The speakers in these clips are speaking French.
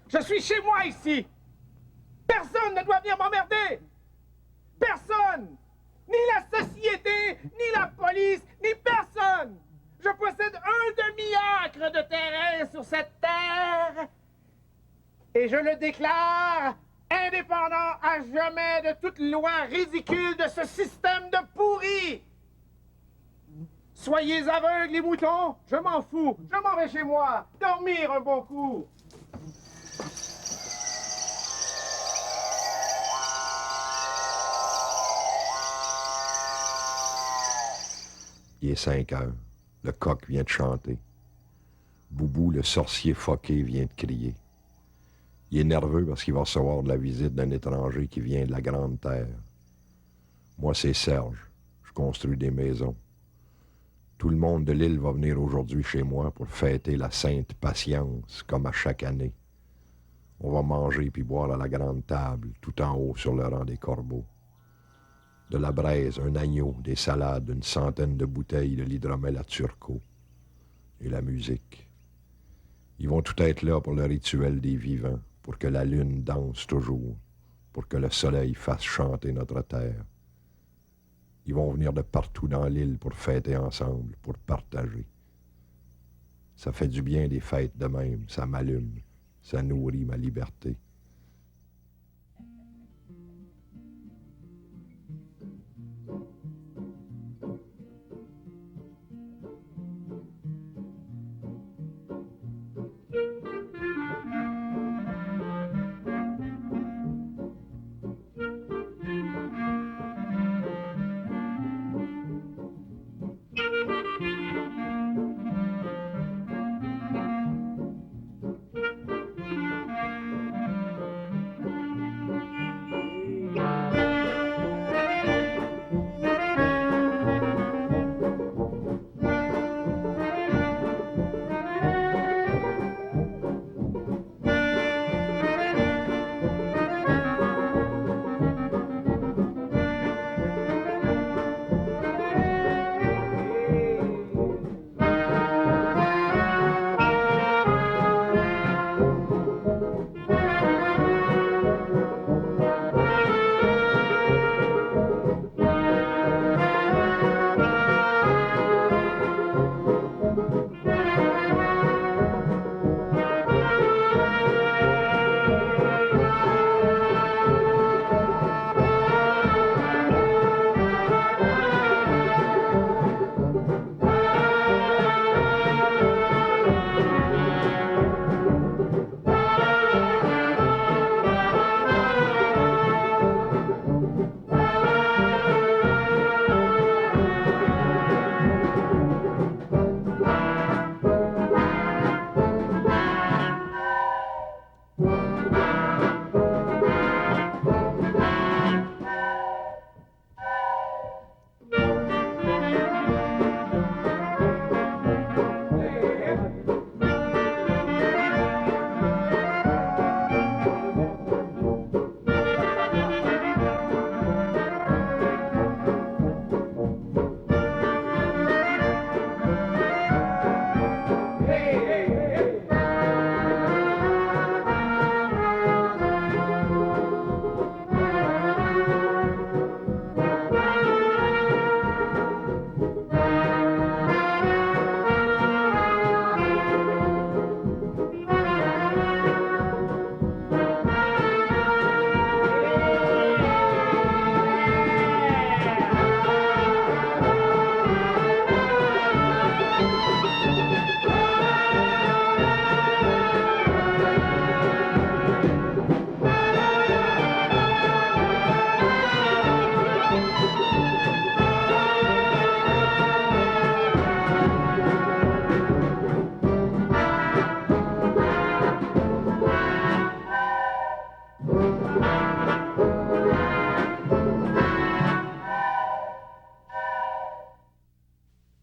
Je suis chez moi ici. Personne ne doit venir m'emmerder. Personne. Ni la société, ni la police, ni personne. Je possède un demi-acre de terrain sur cette terre. Et je le déclare indépendant à jamais de toute loi ridicule de ce système de pourri. Soyez aveugles, les moutons, je m'en fous. Je m'en vais chez moi, dormir un bon coup. Il est 5 heures. Le coq vient de chanter. Boubou, le sorcier foqué, vient de crier. Il est nerveux parce qu'il va recevoir de la visite d'un étranger qui vient de la Grande Terre. Moi, c'est Serge. Je construis des maisons. Tout le monde de l'île va venir aujourd'hui chez moi pour fêter la Sainte Patience, comme à chaque année. On va manger puis boire à la grande table, tout en haut sur le rang des corbeaux. De la braise, un agneau, des salades, une centaine de bouteilles de l'hydromel à Turco. Et la musique. Ils vont tout être là pour le rituel des vivants, pour que la lune danse toujours, pour que le soleil fasse chanter notre terre. Ils vont venir de partout dans l'île pour fêter ensemble, pour partager. Ça fait du bien des fêtes de même, ça m'allume, ça nourrit ma liberté.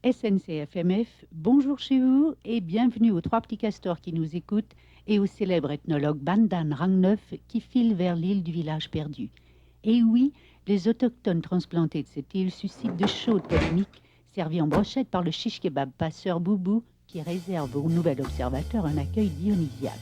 SNCF-MF, bonjour chez vous et bienvenue aux trois petits castors qui nous écoutent et au célèbre ethnologue Bandan Rangneuf qui file vers l'île du village perdu. Et oui, les autochtones transplantés de cette île suscitent de chaudes polémiques, servis en brochette par le chiche kebab passeur Boubou qui réserve au nouvel observateur un accueil dionysiaque.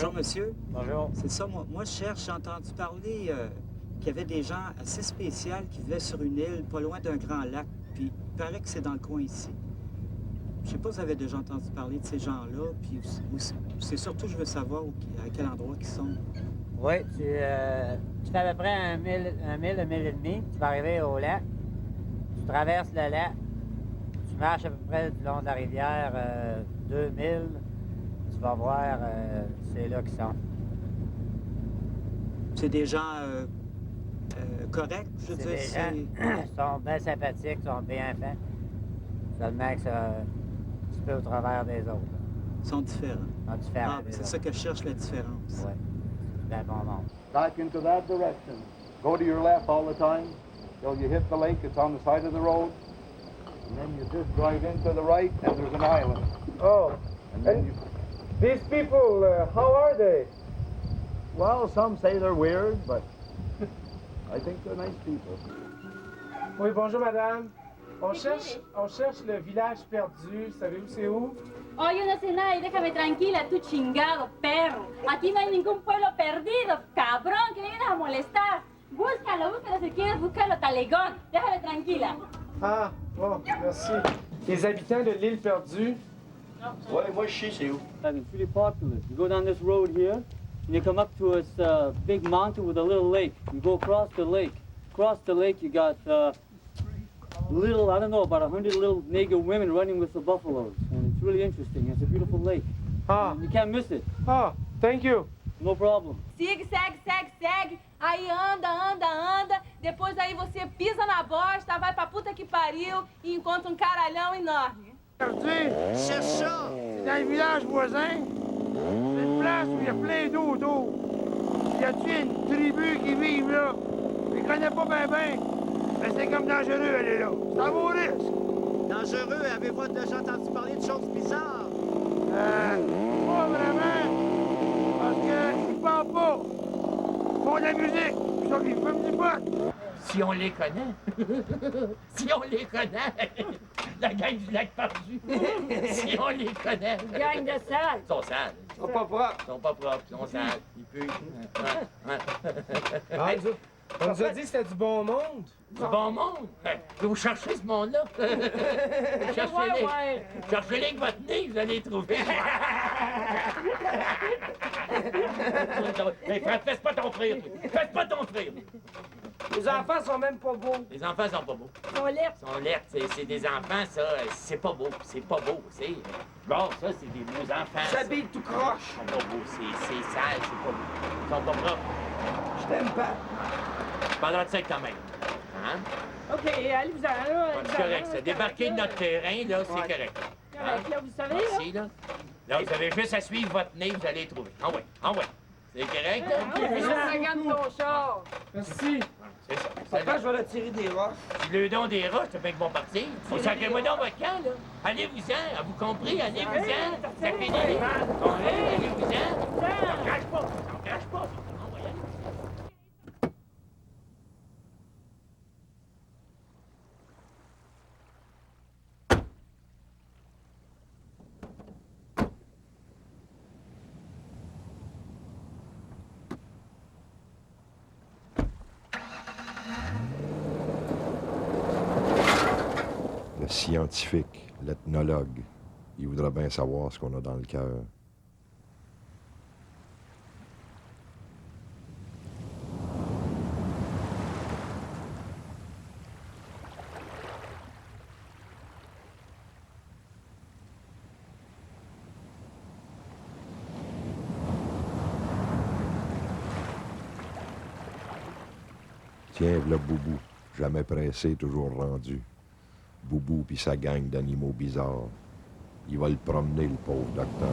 Bonjour, monsieur. Bonjour. C'est ça, moi je cherche, j'ai entendu parler qu'il y avait des gens assez spéciaux qui vivaient sur une île pas loin d'un grand lac, puis il paraît que c'est dans le coin ici. Je sais pas si vous avez déjà entendu parler de ces gens-là, puis c'est surtout, je veux savoir à quel endroit ils sont. Oui, tu fais à peu près un mille et demi, tu vas arriver au lac, tu traverses le lac, tu marches à peu près du long de la rivière 2000, tu vas voir, c'est là qu'ils sont. C'est des gens corrects, je veux C'est dire, des gens qui sont bien sympathiques, sont bien faits, seulement que c'est un petit peu au travers des autres. Ils sont différents. Sont différents Ah, des c'est autres. ça que je cherche, la différence. Oui, c'est bien bon monde. Back into that direction. Go to your left all the time till you hit the lake. It's on the side of the road. And then you just drive into the right, and there's an island. Oh, And then you... these people, how are they? Well, some say they're weird, but I think they're nice people. Oui, bonjour madame. On cherche le village perdu. Savez-vous c'est où? Oh, yo no sé nada y déjame tranquila, tú chingado perro. Aquí no hay ningún pueblo perdido, cabrón, que me vienes a molestar. Búscalo si quieres buscarlo, talegón. Déjame tranquila. Ah, bon, merci. Les habitants de l'île perdue. Ouais, moi je sais c'est où. It's pretty popular. You go down this road here, and you come up to a big mountain with a little lake. You go across the lake. Across the lake, you got little, I don't know, about 100 little naked women running with the buffaloes. And it's really interesting. It's a beautiful lake. Ah, And you can't miss it. ah, thank you. No problem. Segue. Aí anda. Depois aí você pisa na bosta, vai pra puta que pariu e encontra um caralhão enorme. Perdu, Cherche ça! c'est dans le village voisin. C'est une place où il y a plein d'eau. Y a-t-il une tribu qui vit là? Je les connais pas ben. Mais c'est comme dangereux, aller là. C'est à vos risques. Dangereux, avez-vous déjà entendu parler de choses bizarres? Pas vraiment. Parce qu'ils parlent pas. Ils font de la musique. Ça, ils fument du pot. Si on les connaît. Si on les connaît. La gang du lac perdu. Si on les connaît. Gang de sale. Ils sont sales. Ils sont pas propres. Ils sont pas propres. Ils sont sales. Ils puent. Ah, on nous a dit que c'était du bon monde. Du bon monde. Vous cherchez ce monde-là. Cherchez-les. Cherchez-les avec votre nez, vous allez les trouver. Mais fais pas ton frère. Fais pas ton frère. Les enfants sont même pas beaux. Les enfants sont pas beaux. Ils sont laids. Ils sont laids. C'est des enfants, ça. C'est pas beau. C'est pas beau. C'est. Bon, ça, c'est des beaux enfants. ça. S'habillent tout croche. Ils sont pas beaux. C'est sale. C'est pas beau. Ils sont pas propres. Je t'aime pas. Pendant de ça quand même. Hein? OK, allez-vous-en, là. C'est correct, ça. Débarquer de notre terrain, là, c'est correct. Correct, là, vous savez, là. Merci, là. Là, vous avez juste à suivre votre nez, vous allez les trouver. Ah ouais. C'est correct, là? Regarde ton char. Merci. C'est ça. Papa, je vais leur tirer des roches. Si le don des roches, c'est bien qu'ils vont partir. Sacrez-moi dans votre camp, là. Allez-vous-en. Avez-vous compris? Allez-vous-en. Ça finit. Allez-vous-en. On crache pas. On va y aller. Le scientifique, l'ethnologue, il voudrait bien savoir ce qu'on a dans le cœur. Tiens, v'là Boubou, jamais pressé, toujours rendu. Boubou puis sa gang d'animaux bizarres. Il va le promener, le pauvre docteur.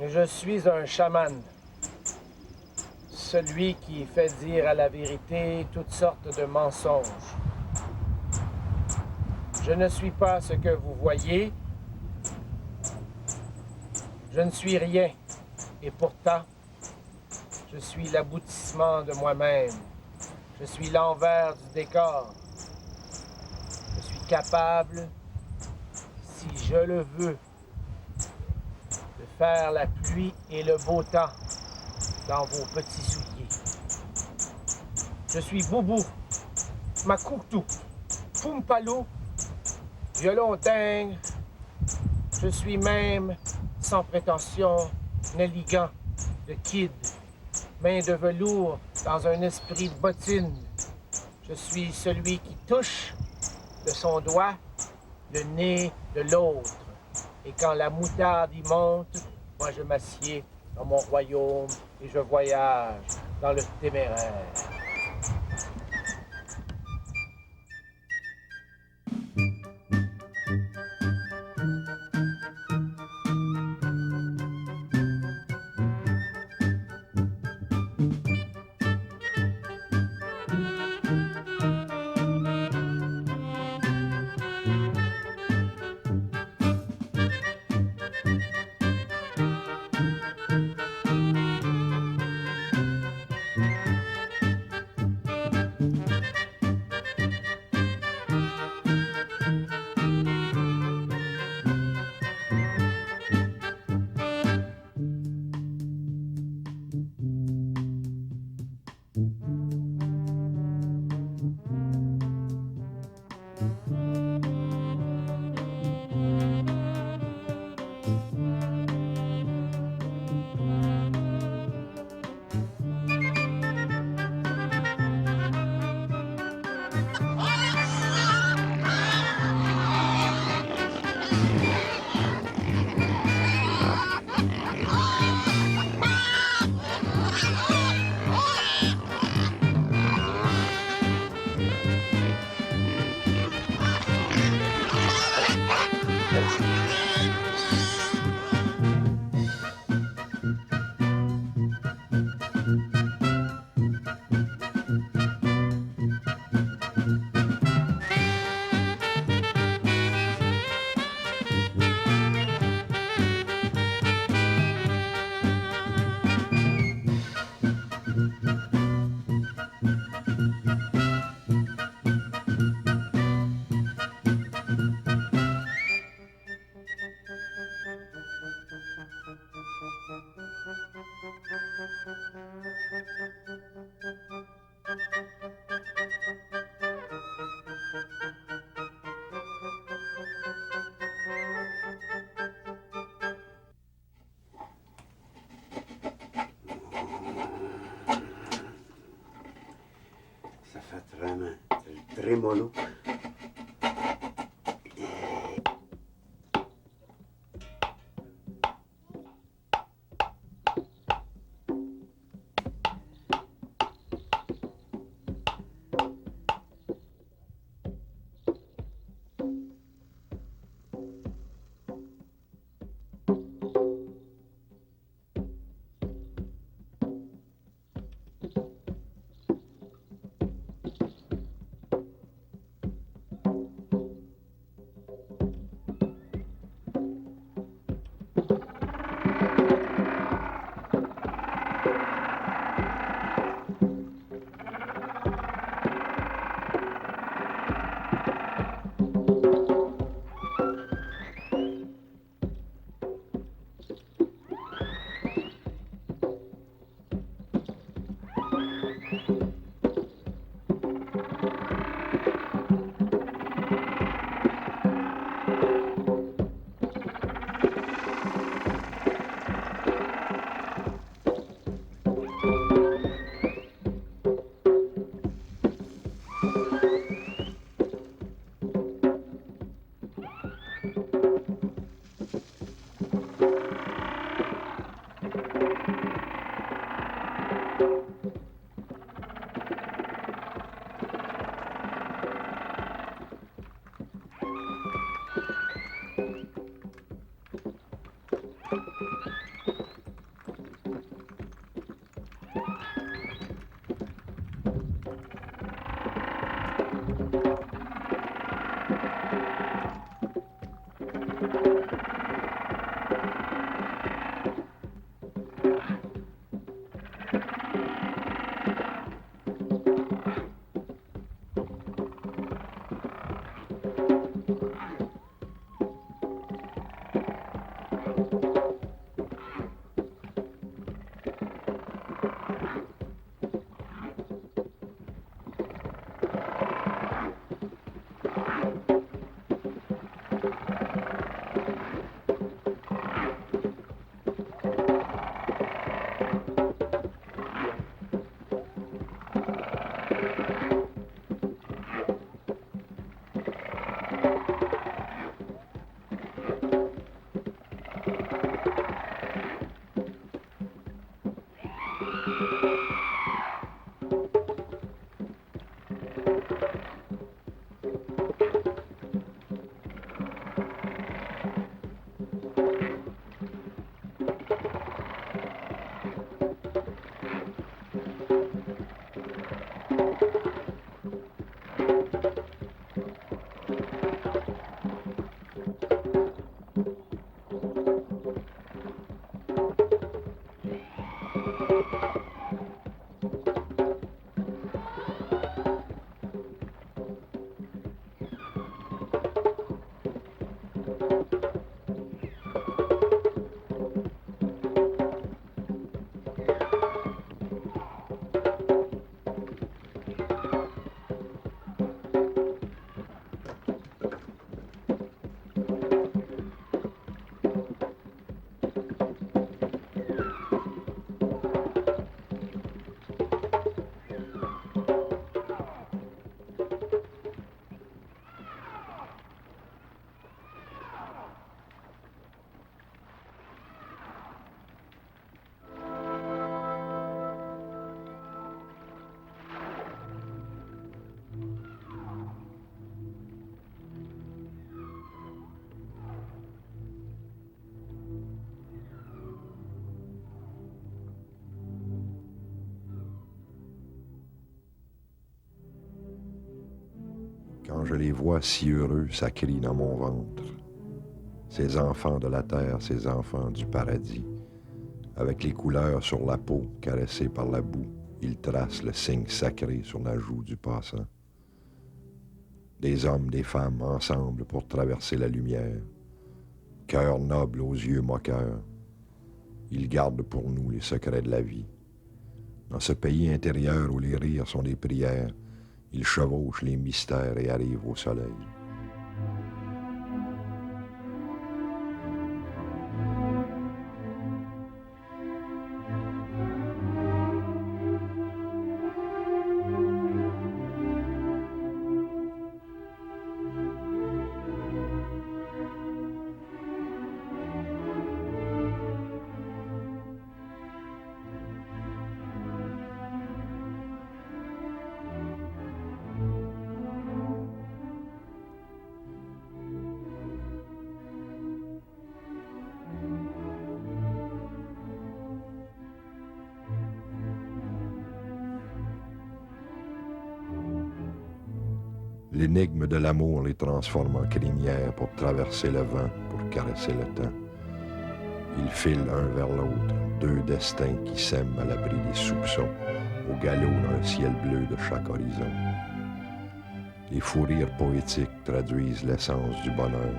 Je suis un chaman. Celui qui fait dire à la vérité toutes sortes de mensonges. Je ne suis pas ce que vous voyez. Je ne suis rien. Et pourtant, je suis l'aboutissement de moi-même. Je suis l'envers du décor. Je suis capable, si je le veux, de faire la pluie et le beau temps dans vos petits souliers. Je suis Boubou, Makoutou, Pumpalo, violon dingue. Je suis même, sans prétention, Nelligan, le kid, main de velours dans un esprit de bottine. Je suis celui qui touche de son doigt le nez de l'autre. Et quand la moutarde y monte, moi je m'assieds dans mon royaume et je voyage dans le téméraire. Ça fait vraiment très mollo. Quand je les vois si heureux, ça crie dans mon ventre. Ces enfants de la terre, ces enfants du paradis, avec les couleurs sur la peau, caressées par la boue, ils tracent le signe sacré sur la joue du passant. Des hommes, des femmes, ensemble pour traverser la lumière, cœurs nobles aux yeux moqueurs, ils gardent pour nous les secrets de la vie. Dans ce pays intérieur où les rires sont des prières, ils chevauchent les mystères et arrivent au soleil. L'énigme de l'amour les transforme en crinières pour traverser le vent, pour caresser le temps. Ils filent un vers l'autre, deux destins qui s'aiment à l'abri des soupçons, au galop dans le ciel bleu de chaque horizon. Les fous rires poétiques traduisent l'essence du bonheur.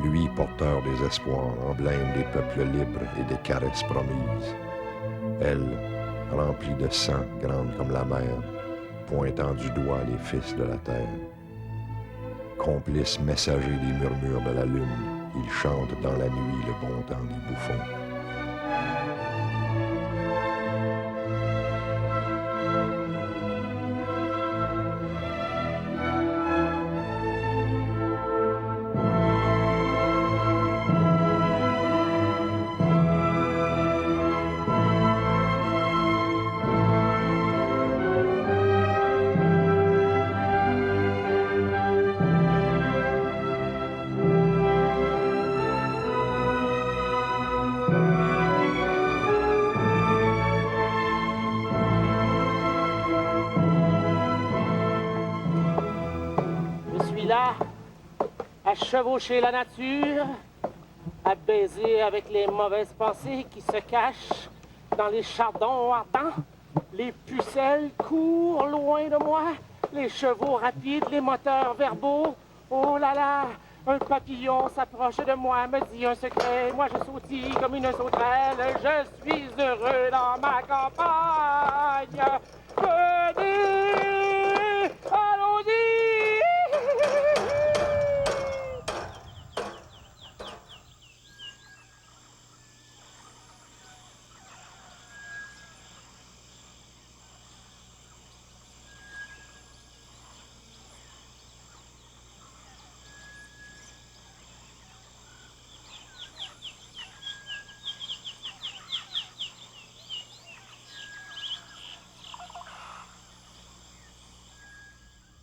Lui, porteur des espoirs, emblème des peuples libres et des caresses promises. Elle, remplie de sang, grande comme la mer, pointant du doigt les fils de la terre. Complices messagers des murmures de la lune, ils chantent dans la nuit le bon temps des bouffons. À chevaucher la nature, à baiser avec les mauvaises pensées qui se cachent dans les chardons ardents. Les pucelles courent loin de moi, les chevaux rapides, les moteurs verbaux. Oh là là, Un papillon s'approche de moi, me dit un secret. Moi, je sautille comme une sauterelle. Je suis heureux dans ma campagne. Venez, allons-y.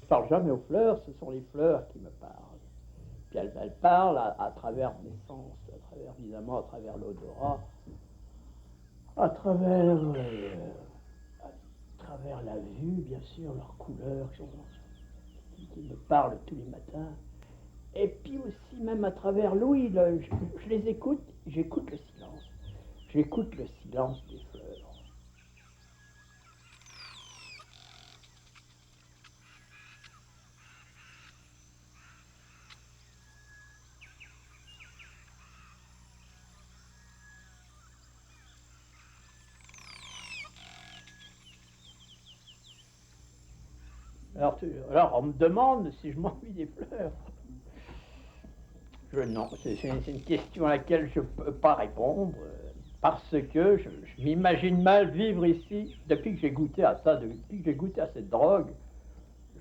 Je parle jamais aux fleurs, ce sont les fleurs qui me parlent. Puis elles parlent à travers mes sens, à travers, évidemment, à travers l'odorat, à travers la vue, bien sûr, leurs couleurs qui me parlent tous les matins. Et puis aussi, même à travers l'ouïe, je les écoute, j'écoute le silence. J'écoute le silence des fleurs. Alors, on me demande si je m'ennuie des fleurs. Non, c'est une question à laquelle je ne peux pas répondre, parce que je m'imagine mal vivre ici. Depuis que j'ai goûté à ça, depuis que j'ai goûté à cette drogue,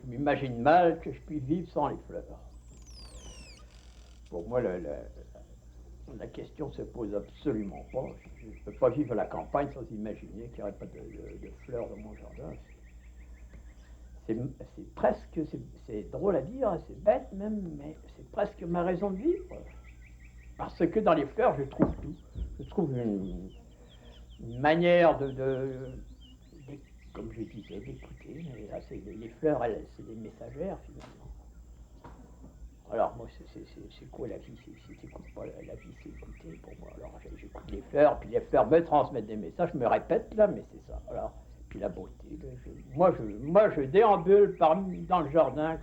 je m'imagine mal que je puisse vivre sans les fleurs. Pour moi, la question ne se pose absolument pas. Je ne peux pas vivre à la campagne sans imaginer qu'il n'y aurait pas de fleurs dans mon jardin. C'est presque, c'est drôle à dire, c'est bête même, mais c'est presque ma raison de vivre. Parce que dans les fleurs, je trouve tout. Je trouve une manière comme je disais, d'écouter. Les fleurs, c'est des messagères, finalement. Alors moi, c'est quoi la vie? Si t'écoutes pas la vie, c'est écouter pour moi. Alors j'écoute les fleurs, puis les fleurs me transmettent des messages. Je me répète là, mais c'est ça. Alors, puis la beauté. Moi, je déambule dans le jardin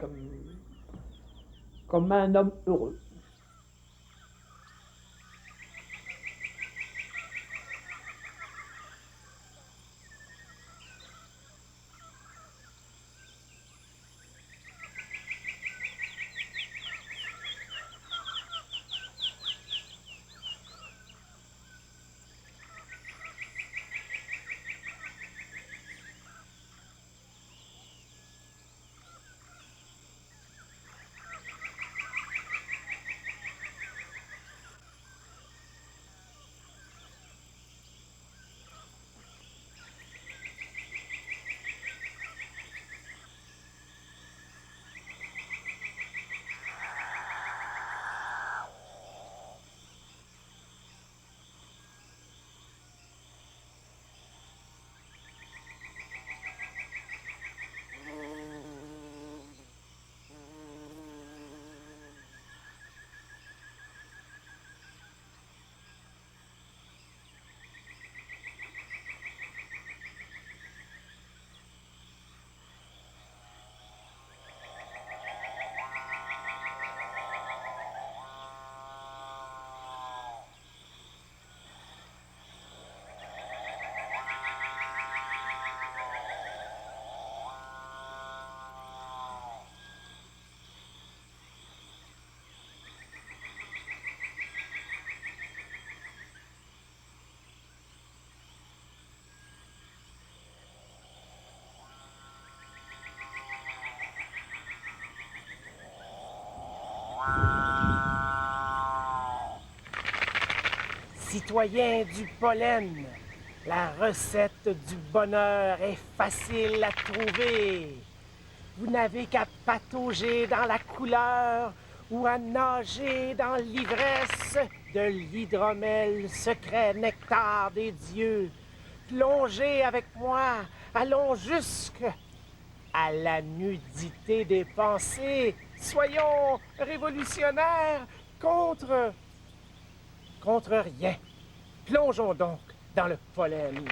comme un homme heureux. Citoyens du pollen, la recette du bonheur est facile à trouver. Vous n'avez qu'à patauger dans la couleur ou à nager dans l'ivresse de l'hydromel, secret nectar des dieux. Plongez avec moi, allons jusqu'à la nudité des pensées. Soyons révolutionnaires contre rien. Plongeons donc dans le pollen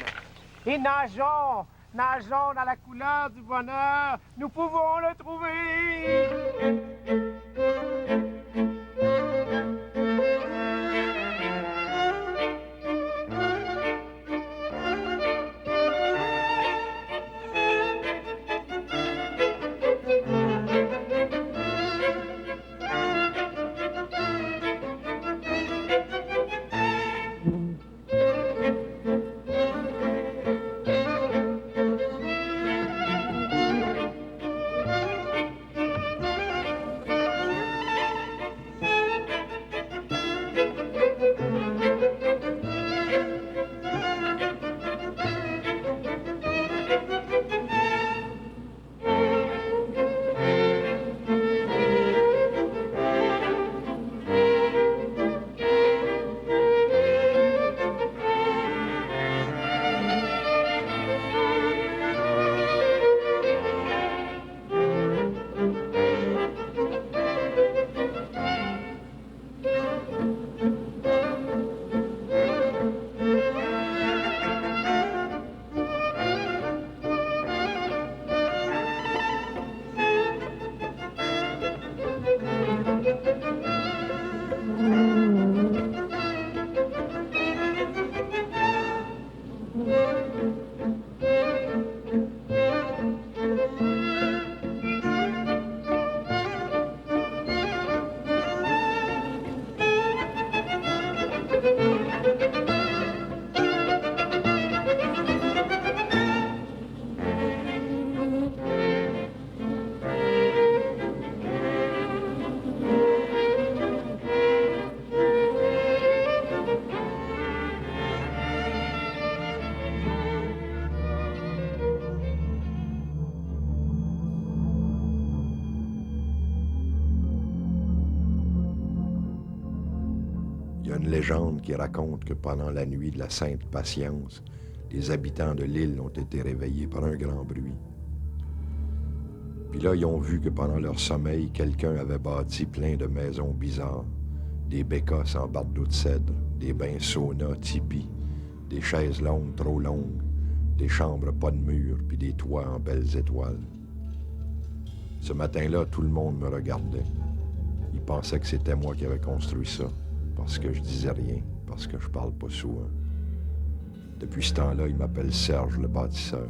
et nageons dans la couleur du bonheur. Nous pouvons le trouver. une légende qui raconte que pendant la nuit de la Sainte Patience, les habitants de l'île ont été réveillés par un grand bruit. Puis là, ils ont vu que pendant leur sommeil, quelqu'un avait bâti plein de maisons bizarres, des bécosses en bardeaux de cèdre, des bains sauna, tipis, des chaises longues trop longues, des chambres pas de murs, puis des toits en belles étoiles. Ce matin-là, tout le monde me regardait. Ils pensaient que c'était moi qui avais construit ça, parce que je disais rien, parce que je parle pas souvent. Depuis ce temps-là, ils m'appellent Serge le bâtisseur.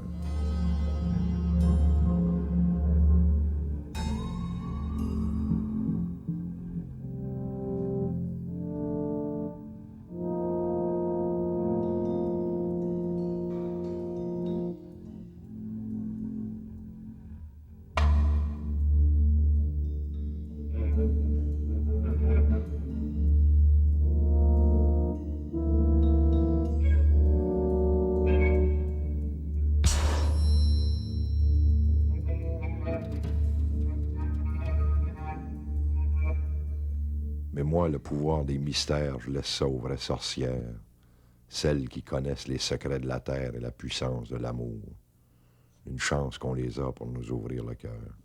Mais moi, le pouvoir des mystères, je laisse ça aux vraies sorcières, celles qui connaissent les secrets de la terre et la puissance de l'amour. Une chance qu'on les a pour nous ouvrir le cœur.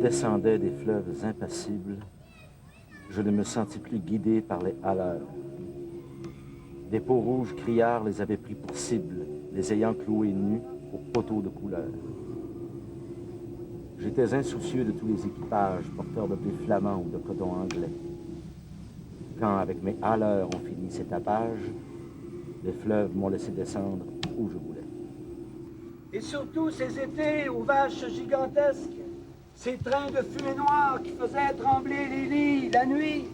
descendais des fleuves impassibles, je ne me sentis plus guidé par les haleurs. Des peaux rouges criards les avaient pris pour cible, les ayant cloués nus aux poteaux de couleur. J'étais insoucieux de tous les équipages porteurs de blé flamand ou de coton anglais. Quand, avec mes haleurs, on finit ces tapages, les fleuves m'ont laissé descendre où je voulais. Et surtout ces étés aux vaches gigantesques, ces trains de fumée noire qui faisaient trembler les lits la nuit.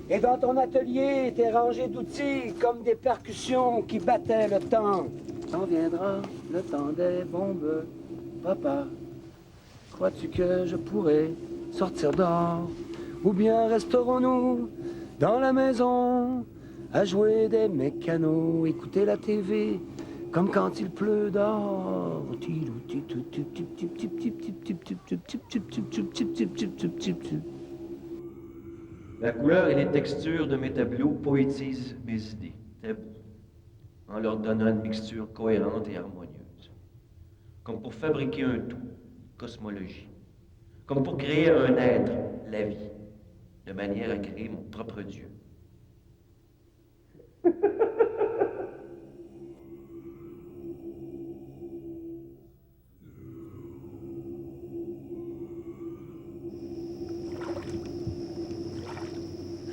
Et dans ton atelier étaient rangés d'outils comme des percussions qui battaient le temps. Quand viendra le temps des bombes, papa, crois-tu que je pourrais sortir dehors? Ou bien resterons-nous dans la maison à jouer des mécanos, écouter la TV comme quand il pleut dehors? La couleur et les textures de mes tableaux poétisent mes idées, tabous, en leur donnant une mixture cohérente et harmonieuse. Comme pour fabriquer un tout, cosmologie. Comme pour créer un être, la vie, de manière à créer mon propre Dieu.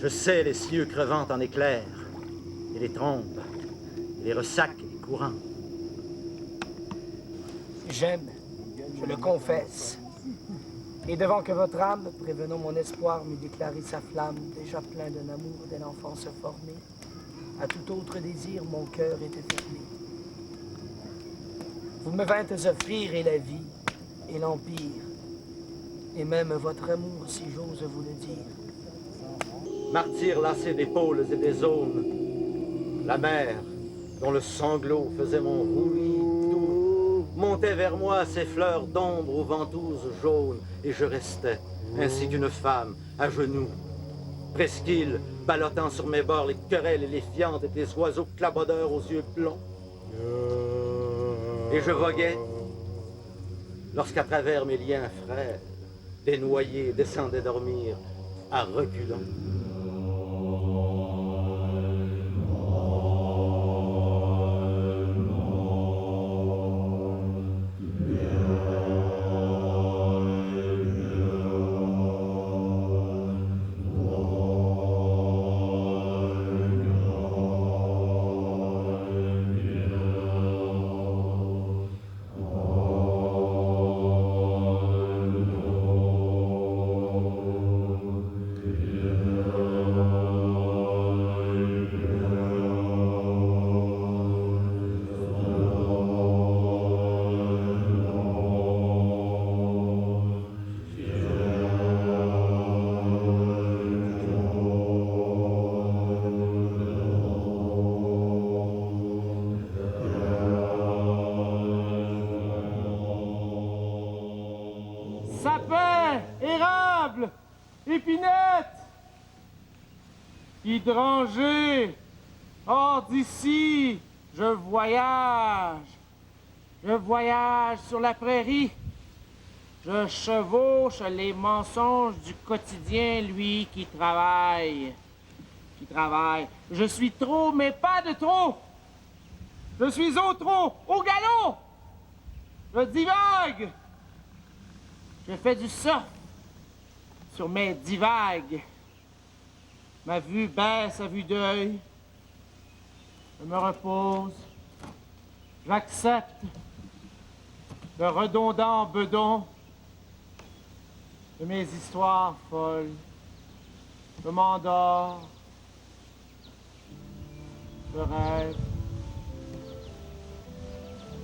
Je sais les cieux crevant en éclairs, et les trompes, et les ressacs et les courants. J'aime, je le confesse. Et devant que votre âme, prévenant mon espoir, m'eût déclaré sa flamme, déjà plein d'un amour dès l'enfance formé, à tout autre désir, mon cœur était fermé. Vous me vîntes offrir et la vie, et l'empire, et même votre amour, si j'ose vous le dire. Martyr lassé d'épaules et des aunes, la mer, dont le sanglot faisait mon roulis doux, montait vers moi ses fleurs d'ombre aux ventouses jaunes, et je restais, ainsi qu'une femme, à genoux, presqu'île, ballottant sur mes bords les querelles et les fientes des oiseaux clabaudeurs aux yeux blonds. Et je voguais, lorsqu'à travers mes liens frêles, des noyés descendaient dormir à reculons. Sapin, érable, épinette, hydrangée, hors d'ici, je voyage sur la prairie, je chevauche les mensonges du quotidien, lui qui travaille, je suis trop, mais pas de trop, je suis au trot, au galop, je divague. Je fais du surf sur mes divagues. Ma vue baisse à vue d'œil. Je me repose. J'accepte le redondant bedon de mes histoires folles. Je m'endors. Je rêve.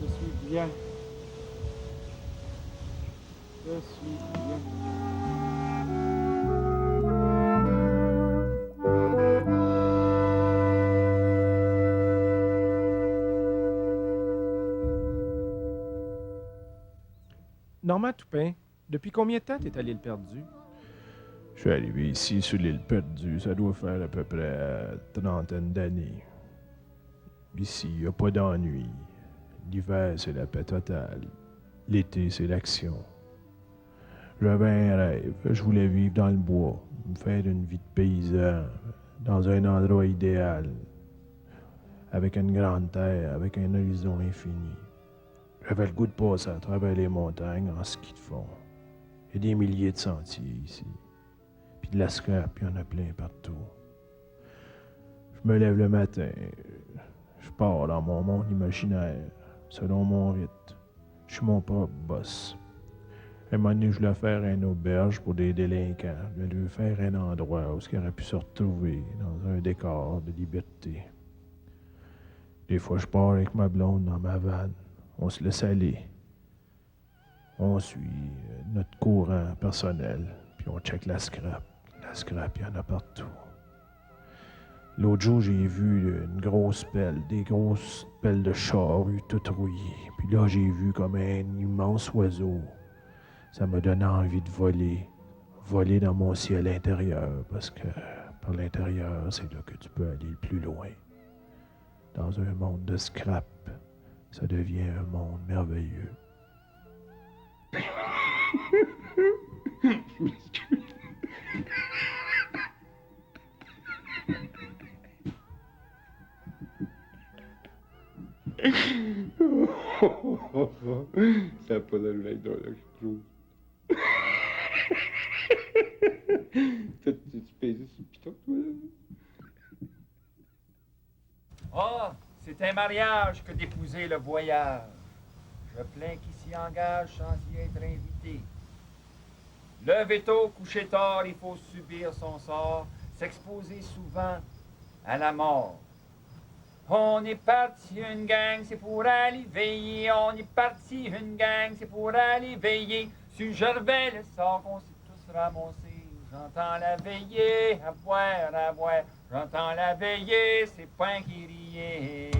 Je suis bien. Je suis bien. Normand Toupin, depuis combien de temps t'es à l'île Perdue? Je suis arrivé ici sur l'île Perdue, ça doit faire à peu près trentaine d'années. Ici, il n'y a pas d'ennui. L'hiver, c'est la paix totale. L'été, c'est l'action. J'avais un rêve. Je voulais vivre dans le bois, me faire une vie de paysan, dans un endroit idéal, avec une grande terre, avec un horizon infini. J'avais le goût de passer à travers les montagnes en ski de fond. Il y a des milliers de sentiers ici. Puis de la scrap, il y en a plein partout. Je me lève le matin, je pars dans mon monde imaginaire, selon mon rythme. Je suis mon propre boss. Un moment donné, je voulais faire une auberge pour des délinquants. Je voulais lui faire un endroit où ils auraient pu se retrouver dans un décor de liberté. Des fois, je pars avec ma blonde dans ma vanne. On se laisse aller. On suit notre courant personnel, puis on check la scrap. La scrap, il y en a partout. L'autre jour, j'ai vu une grosse pelle, des grosses pelles de charrue toutes rouillées. Puis là, j'ai vu comme un immense oiseau. Ça m'a donné envie de voler dans mon ciel intérieur, parce que par l'intérieur, c'est là que tu peux aller le plus loin. Dans un monde de scrap, ça devient un monde merveilleux. Ça n'a pas d'allure être drôle, je trouve. Tu pèses sur le piton, toi, là? Ah, c'est un mariage que d'épouser le voyage. Je plains qui s'y engage sans y être invité. Levé tôt, couché tard, il faut subir son sort, s'exposer souvent à la mort. On est parti une gang, c'est pour aller veiller. On est parti une gang, c'est pour aller veiller. Sur Gervais, le sort qu'on s'est tous ramassés. J'entends la veillée, à boire, à boire. J'entends la veillée, c'est point qui riait.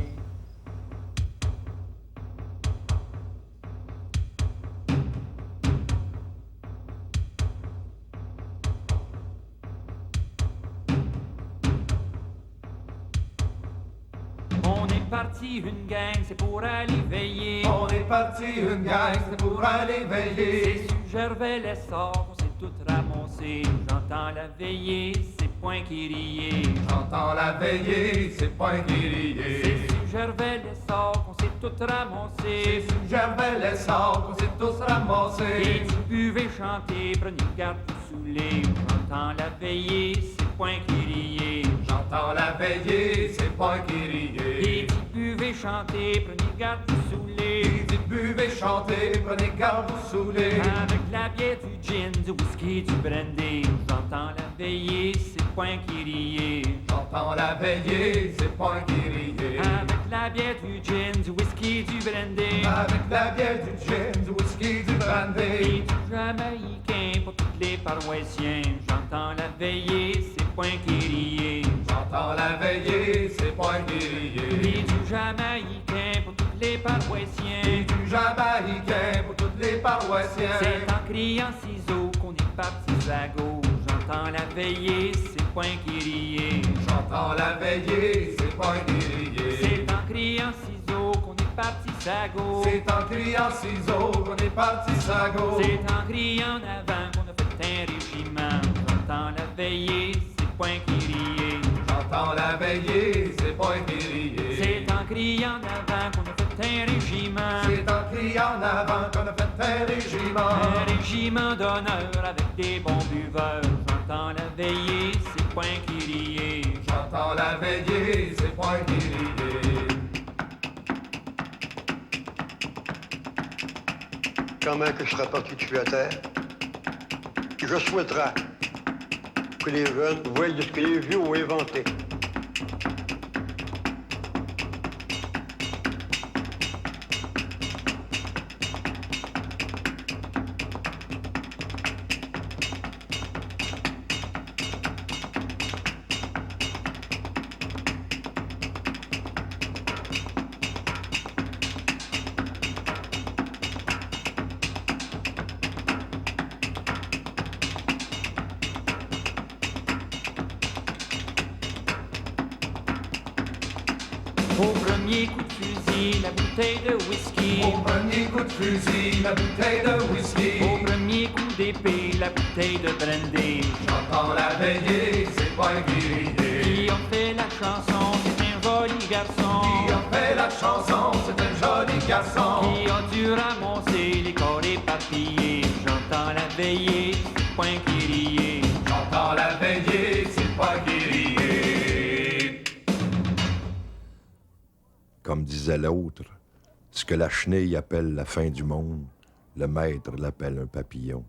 On est parti une gang, c'est pour aller veiller. On est parti une gang, c'est pour aller veiller. C'est sur Gervais les sorts qu'on s'est tout ramassé. J'entends la veillée, c'est point qui riait. J'entends la veillée, c'est point qui riait. C'est sur Gervais les sorts qu'on s'est tout ramassé. C'est sur Gervais les sorts qu'on s'est tous ramassés. Et tu buvez chanter, prenez garde vous saouler. J'entends la veillée, c'est point qui riait. J'entends la veillée, c'est point qui riait. Et tu buvez chanter, prenez garde vous saouler. Et tu buvez chanter, prenez garde vous saouler. Avec la bière, du gin, du whisky, du brandy. J'entends la veillée, c'est point qui riait. J'entends la veillée, c'est point qui riait. Avec la bière, du gin, du whisky, du brandy. Avec la bière, du gin, du whisky, du brandy. Et du jamaïcain pour tous les paroissiens. J'entends la veillée, c'est point qui riait. J'entends la veillée, c'est point qui riait. Et du jamaïcain pour tous les paroissiens. Et du jamaïcain pour tous les paroissiens. C'est en criant ciseaux qu'on est parti à gauche. J'entends la veillée, c'est point qui riait. J'entends la veillée, c'est point qui riait. C'est en criant ciseaux qu'on est parti à gauche. C'est en criant ciseaux qu'on est parti à gauche. C'est en criant avant qu'on a fait un régiment. J'entends la veillée, c'est point qui riait. J'entends la veillée, c'est point qui riait. C'est en criant avant qu'on a fait un régiment. C'est en criant avant qu'on a fait un régiment. Un régiment d'honneur avec des bons buveurs. J'entends la veillée, c'est point qui riait. J'entends la veillée, c'est point qui riait. Comment que je serais parti tuer à terre? Je souhaiterais que les jeunes voient ce que les vieux ont inventé. Au premier coup de fusil, la bouteille de whisky. Au premier coup de fusil, la bouteille de whisky. Au premier coup d'épée, la bouteille de brandy. J'entends la veillée, c'est pas grillé. Qui a fait la chanson, c'est un joli garçon. Qui a fait la chanson, c'est un joli garçon. Qui a dû ramasser les corps éparpillés. J'entends la veillée, c'est pas un guerrier. J'entends la veillée, c'est pas grillé. Comme disait l'autre, ce que la chenille appelle la fin du monde, le maître l'appelle un papillon.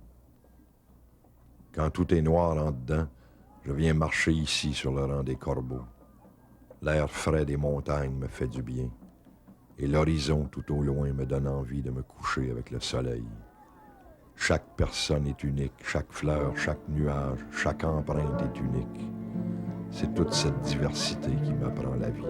Quand tout est noir en dedans, je viens marcher ici sur le rang des corbeaux. L'air frais des montagnes me fait du bien, et l'horizon tout au loin me donne envie de me coucher avec le soleil. Chaque personne est unique, chaque fleur, chaque nuage, chaque empreinte est unique. C'est toute cette diversité qui m'apprend la vie.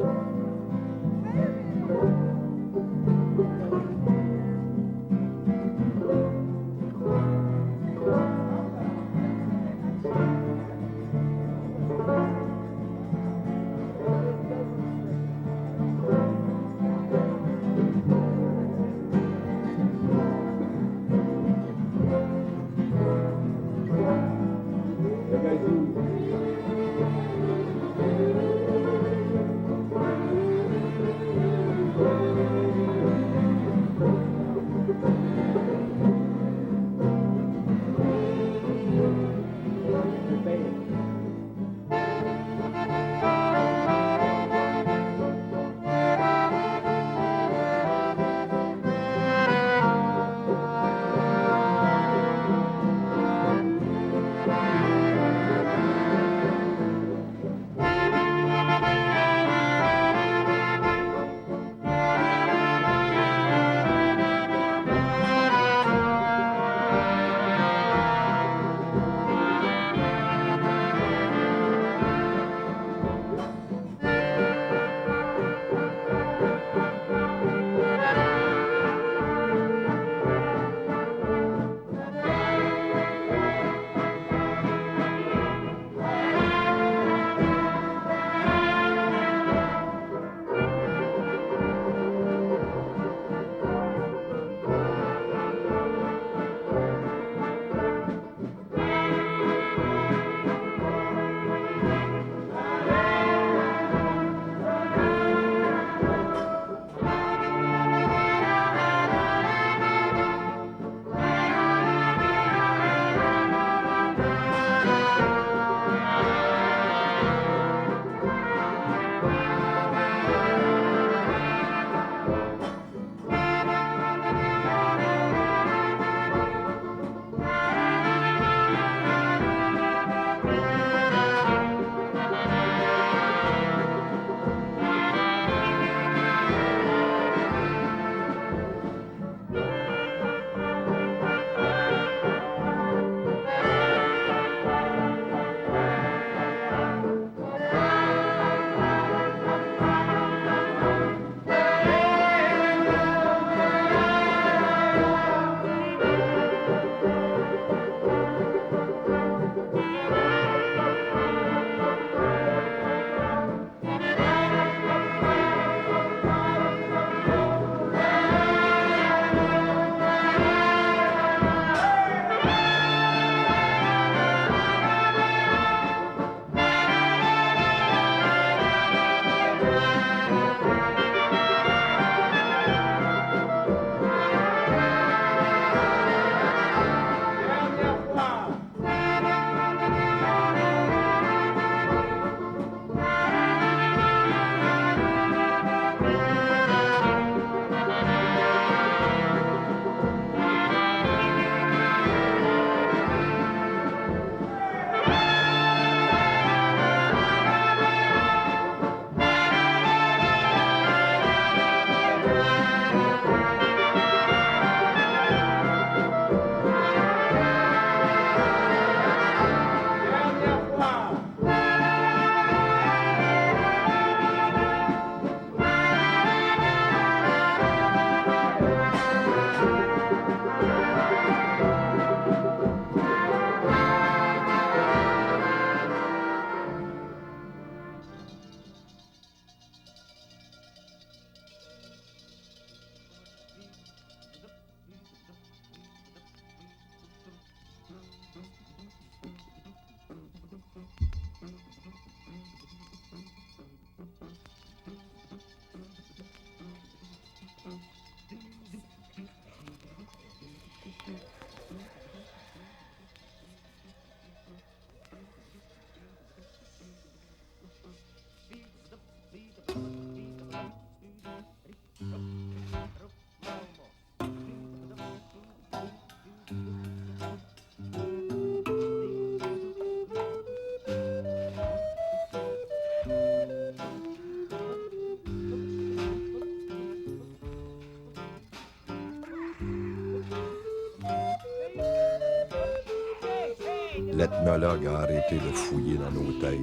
L'ethnologue a arrêté de fouiller dans nos têtes,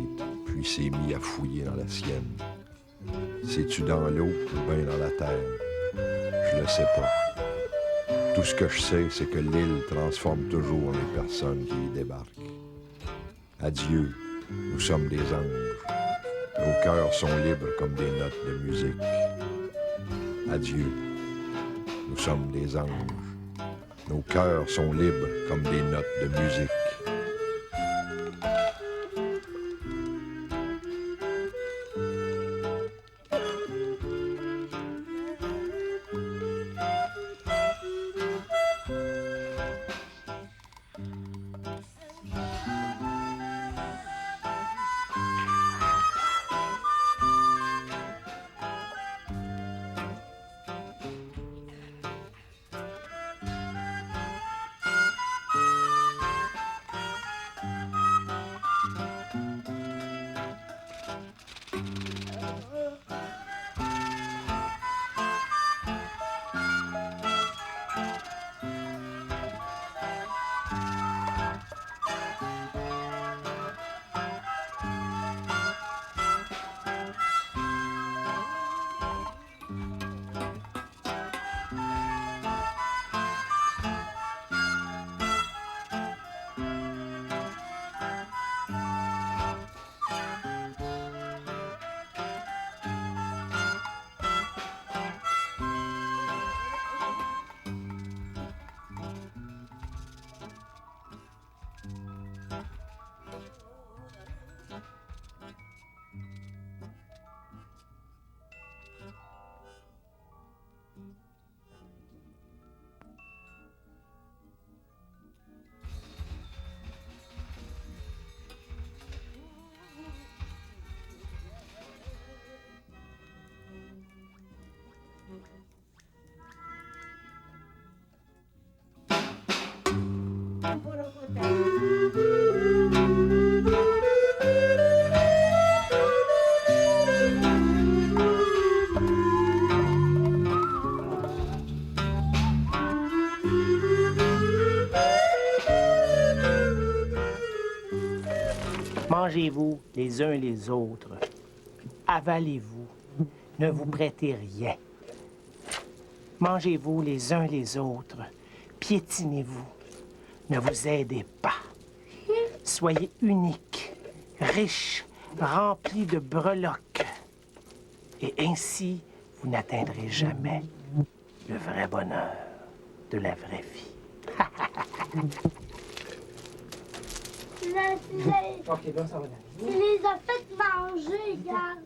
puis s'est mis à fouiller dans la sienne. C'est-tu dans l'eau ou bien dans la terre? Je le sais pas. Tout ce que je sais, c'est que l'île transforme toujours les personnes qui y débarquent. Adieu, nous sommes des anges. Nos cœurs sont libres comme des notes de musique. Adieu, nous sommes des anges. Nos cœurs sont libres comme des notes de musique. Mangez-vous les uns les autres. Avalez-vous. Ne vous prêtez rien. Mangez-vous les uns les autres. Piétinez-vous. Ne vous aidez pas. Soyez uniques, riches, remplis de breloques. Et ainsi, vous n'atteindrez jamais le vrai bonheur de la vraie vie. Tu les as fait manger, regarde.